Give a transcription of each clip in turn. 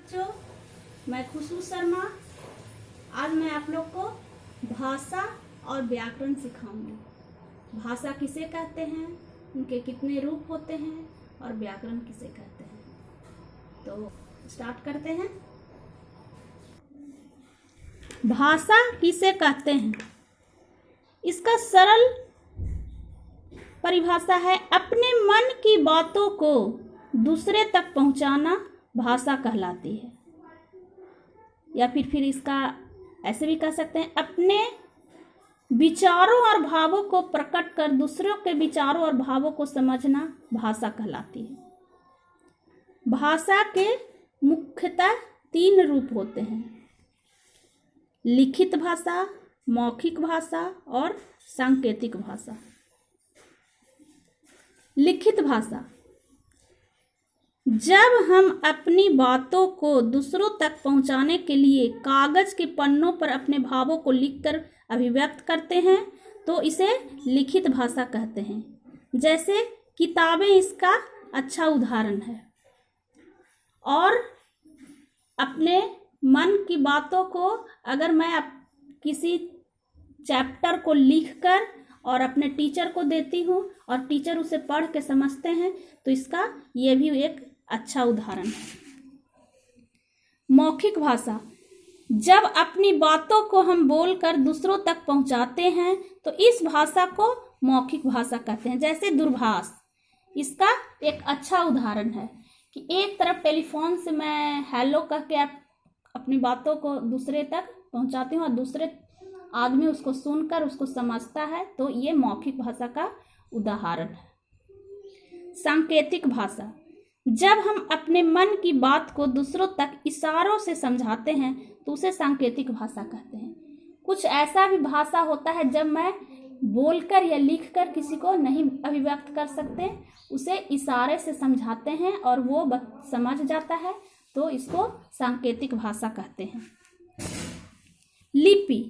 बच्चों, मैं खुशबू शर्मा। आज मैं आप लोग को भाषा और व्याकरण सिखाऊंगी। भाषा किसे कहते हैं, उनके कितने रूप होते हैं और व्याकरण किसे कहते हैं। तो स्टार्ट करते हैं। भाषा किसे कहते हैं, इसका सरल परिभाषा है अपने मन की बातों को दूसरे तक पहुंचाना भाषा कहलाती है। या फिर इसका ऐसे भी कह सकते हैं अपने विचारों और भावों को प्रकट कर दूसरों के विचारों और भावों को समझना भाषा कहलाती है। भाषा के मुख्यतः 3 रूप होते हैं: लिखित भाषा, मौखिक भाषा और सांकेतिक भाषा। लिखित भाषा, जब हम अपनी बातों को दूसरों तक पहुंचाने के लिए कागज के पन्नों पर अपने भावों को लिखकर अभिव्यक्त करते हैं तो इसे लिखित भाषा कहते हैं। जैसे किताबें इसका अच्छा उदाहरण है। और अपने मन की बातों को अगर मैं किसी चैप्टर को लिखकर और अपने टीचर को देती हूँ और टीचर उसे पढ़ के समझते हैं तो इसका ये भी एक अच्छा उदाहरण है। मौखिक भाषा, जब अपनी बातों को हम बोलकर दूसरों तक पहुंचाते हैं तो इस भाषा को मौखिक भाषा कहते हैं। जैसे दूरभाष, इसका एक अच्छा उदाहरण है कि एक तरफ टेलीफोन से मैं हेलो कह के अपनी बातों को दूसरे तक पहुंचाती हूँ और दूसरे आदमी उसको सुनकर उसको समझता है, तो ये मौखिक भाषा का उदाहरण है। सांकेतिक भाषा, जब हम अपने मन की बात को दूसरों तक इशारों से समझाते हैं तो उसे सांकेतिक भाषा कहते हैं। कुछ ऐसा भी भाषा होता है जब मैं बोलकर या लिखकर किसी को नहीं अभिव्यक्त कर सकते, उसे इशारे से समझाते हैं और वो समझ जाता है, तो इसको सांकेतिक भाषा कहते हैं। लिपि,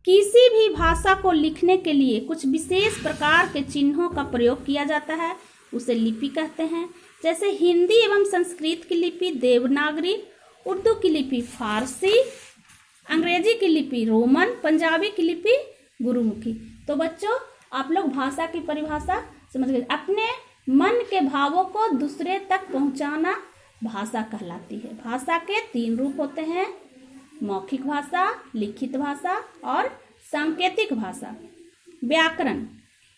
किसी भी भाषा को लिखने के लिए कुछ विशेष प्रकार के चिन्हों का प्रयोग किया जाता है, उसे लिपि कहते हैं। जैसे हिंदी एवं संस्कृत की लिपि देवनागरी, उर्दू की लिपि फारसी, अंग्रेजी की लिपि रोमन, पंजाबी की लिपि गुरुमुखी। तो बच्चों, आप लोग भाषा की परिभाषा समझ गए। अपने मन के भावों को दूसरे तक पहुंचाना भाषा कहलाती है। भाषा के 3 रूप होते हैं: मौखिक भाषा, लिखित भाषा और सांकेतिक भाषा। व्याकरण,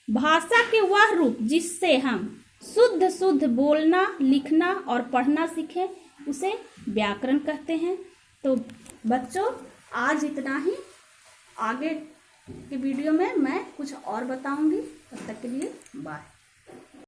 भाषा के वह रूप जिससे हम शुद्ध बोलना, लिखना और पढ़ना सीखें, उसे व्याकरण कहते हैं। तो बच्चों, आज इतना ही। आगे के वीडियो में मैं कुछ और बताऊंगी। तब तक के लिए बाय।